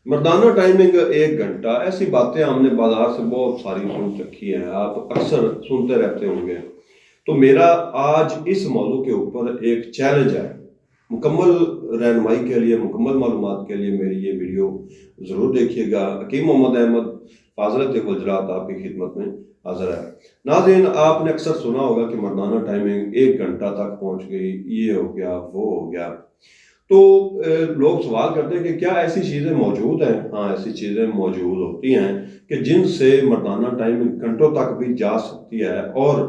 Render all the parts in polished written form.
मर्दाना timing 1 घंटा, ऐसी बातें हमने बाजार से बहुत सारी सुन रखी हैं, आप अक्सर सुनते रहते होंगे। तो मेरा आज इस मौजू के ऊपर एक चैलेंज है। मुकम्मल रहनुमाई के लिए, मुकम्मल मालूमात के लिए मेरी ये वीडियो ज़रूर देखिएगा। हकीम मोहम्मद अहमद फाजलत गुजरात आपकी खिदमत में हाजिर है। नाज़रीन, आपने अक्सर सुना होगा कि मर्दाना टाइमिंग 1 घंटा तक पहुँच गई, ये हो गया, वो हो गया। तो लोग सवाल करते हैं कि क्या ऐसी चीज़ें मौजूद हैं? हाँ, ऐसी चीज़ें मौजूद होती हैं कि जिनसे मर्दाना टाइमिंग घंटों तक भी जा सकती है, और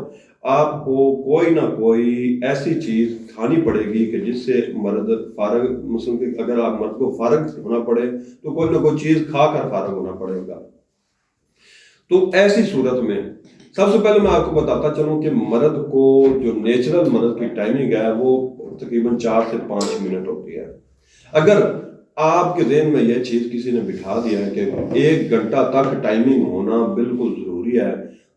आपको कोई ना कोई ऐसी चीज़ खानी पड़ेगी कि जिससे मर्द फारग, मतलब कि अगर आप मर्द को फारग होना पड़े तो कोई ना कोई चीज़ खा कर फारग होना पड़ेगा। तो ऐसी सूरत में सबसे पहले मैं आपको बताता चलूं कि मर्द को जो नेचुरल मर्द की टाइमिंग है वो तकरीबन 4 से 5 मिनट होती है। अगर आपके ज़हन में यह चीज़ किसी ने बिठा दिया है कि 1 घंटा तक टाइमिंग होना बिल्कुल ज़रूरी है,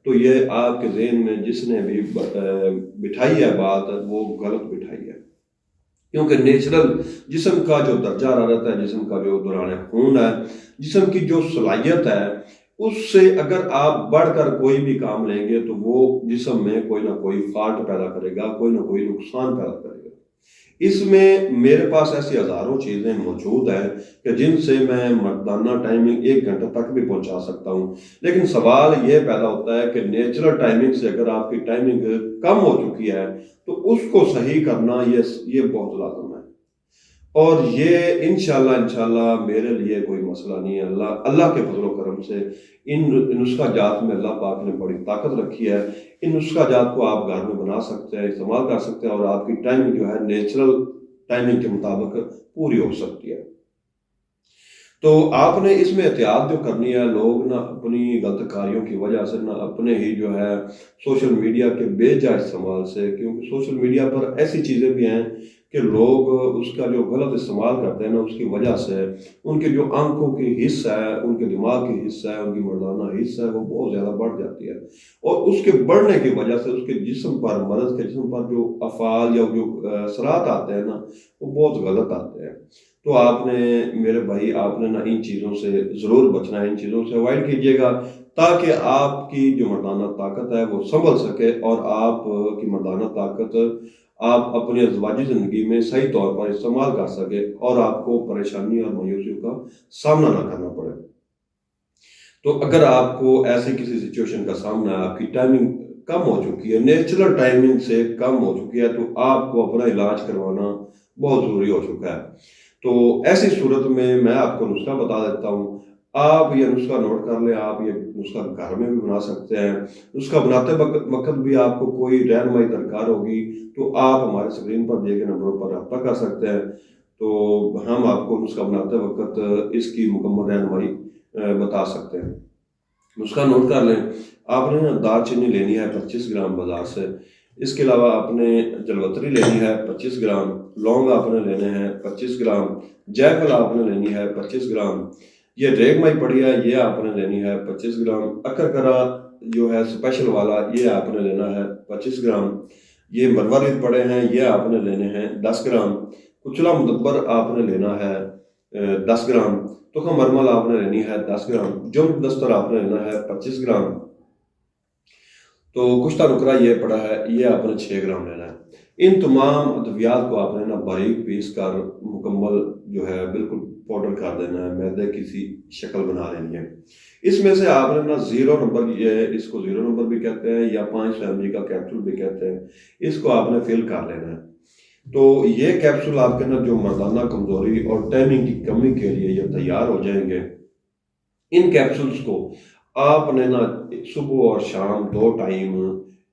तो ये आपके ज़हन में जिसने भी बिठाई है बात, वो गलत बिठाई है। क्योंकि नेचुरल जिस्म का जो दर्जा हरारत है, जिस्म का जो दौरान खून है, जिस्म की जो सलाहियत है, उससे अगर आप बढ़कर कोई भी काम लेंगे तो वो जिस्म में कोई ना कोई फॉल्ट पैदा करेगा, कोई ना कोई नुकसान पैदा करेगा। इसमें मेरे पास ऐसी हज़ारों चीज़ें मौजूद हैं कि जिनसे मैं मर्दाना टाइमिंग 1 घंटे तक भी पहुंचा सकता हूं। लेकिन सवाल ये पैदा होता है कि नेचुरल टाइमिंग से अगर आपकी टाइमिंग कम हो चुकी है तो उसको सही करना ये बहुत लाजम है। और ये इंशाल्लाह मेरे लिए कोई मसला नहीं है। अल्लाह अल्लाह के फजल व करम से इन नुस्खा जात में अल्लाह पाक ने बड़ी ताकत रखी है। इन नुस्खा जात को आप घर में बना सकते हैं, इस्तेमाल कर सकते हैं, और आपकी टाइमिंग जो है नेचुरल टाइमिंग के मुताबिक पूरी हो सकती है। तो आपने इसमें एहतियात जो करनी है, लोग ना अपनी गलत कार्यों की वजह से, ना अपने ही जो है सोशल मीडिया के बेजा इस्तेमाल से, क्योंकि सोशल मीडिया पर ऐसी चीज़ें भी हैं कि लोग उसका जो गलत इस्तेमाल करते हैं ना, उसकी वजह से उनके जो आंखों की हिस्सा है, उनके दिमाग की हिस्सा है, उनकी मर्दाना हिस्सा है, वो बहुत ज़्यादा बढ़ जाती है। और उसके बढ़ने की वजह से उसके जिस्म पर, मर्द के जिस्म पर जो अफ़ाल या जो असरात आते हैं ना, वो बहुत गलत आते हैं। तो आपने, मेरे भाई, आपने ना इन चीज़ों से ज़रूर बचना है, इन चीज़ों से अवॉइड कीजिएगा, ताकि आपकी जो मर्दाना ताकत है वो संभल सके, और आप की मर्दाना ताकत आप अपनी अज़वाजी ज़िंदगी में सही तौर पर इस्तेमाल कर सके, और आपको परेशानी और मायूसियों का सामना ना करना पड़े। तो अगर आपको ऐसे किसी सिचुएशन का सामना है, आपकी टाइमिंग कम हो चुकी है, नेचुरल टाइमिंग से कम हो चुकी है, तो आपको अपना इलाज करवाना बहुत ज़रूरी हो चुका है। तो ऐसी सूरत में मैं आपको नुस्खा बता देता हूँ। आप ये नुस्खा नोट कर लें, आप ये नुस्खा घर में भी बना सकते हैं। नुस्खा बनाते वक्त भी आपको कोई रहनुमाई दरकार होगी तो आप हमारे स्क्रीन पर दिए गए नंबरों पर रब्ता कर सकते हैं। तो हम आपको नुस्खा बनाते वक्त इसकी मुकम्मल रहनुमाई बता सकते हैं। नुस्खा नोट कर लें। आपने ना दालचीनी लेनी है 25 ग्राम बाजार से। इसके अलावा आपने जलवतरी लेनी है 25 ग्राम, लौंग आपने लेने हैं 25 ग्राम, जायफल आपने लेनी है 25 ग्राम, ये रेगमाई पड़ी है ये आपने लेनी है 25 ग्राम, अकरकरा जो है स्पेशल वाला ये आपने लेना है 25 ग्राम, ये मरवरिद पड़े हैं ये आपने लेने हैं 10 ग्राम, कुचला मुदब्बर आपने लेना है 10 ग्राम, तुखम मरमल आपने लेनी है 10 ग्राम, जुम्ब दस्तर आपने लेना है 25 ग्राम, तो कुश्ता नुकरा ये पड़ा है ये आपने 6 ग्राम लेना है। इन तमाम अद्वियात को आपने ना बारीक पीस कर मुकम्मल जो है बिल्कुल पाउडर कर देना है, मैदे की सी शक्ल बना लेनी है। इसमें से आपने ना 0 नंबर, ये इसको 0 नंबर भी कहते हैं या 5 mg का कैप्सूल भी कहते हैं, इसको आपने फिल कर लेना है। तो ये कैप्सूल आपके ना जो मर्दाना कमजोरी और टाइमिंग की कमी के लिए ये तैयार हो जाएंगे। इन कैप्सूल्स को आपने ना सुबह और शाम 2 टाइम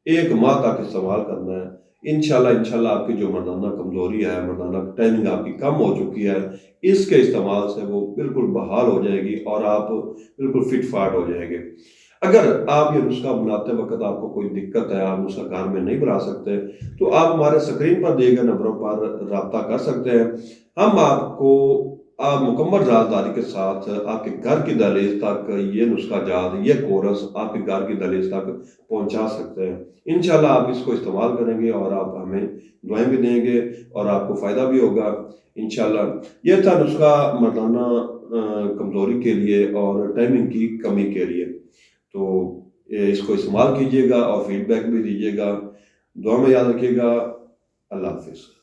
1 माह तक इस्तेमाल करना है। इंशाल्लाह आपकी जो मर्दाना कमजोरी है, मर्दाना टाइमिंग आपकी कम हो चुकी है, इसके इस्तेमाल से वो बिल्कुल बहाल हो जाएगी और आप बिल्कुल फिट फाट हो जाएंगे। अगर आप ये नुस्खा बनाते वक्त आपको कोई दिक्कत है, आप नुस्खा घर में नहीं बना सकते, तो आप हमारे स्क्रीन पर दिए गए नंबरों पर रब्ता कर सकते हैं। हम आपको आप मुकम्मल राजदारी के साथ आपके घर की दहलीज तक ये नुस्खा जात, ये कोर्स आपके घर की दहलीज तक पहुंचा सकते हैं। इंशाल्लाह आप इसको इस्तेमाल करेंगे और आप हमें दुआएं भी देंगे और आपको फ़ायदा भी होगा इंशाल्लाह। ये था नुस्खा मर्दाना کمزوری کے لیے اور ٹائمنگ کی کمی کے لیے. تو اس کو استعمال کیجیے گا اور فیڈ بیک بھی دیجیے گا. دعا میں یاد رکھیے گا. اللہ حافظ.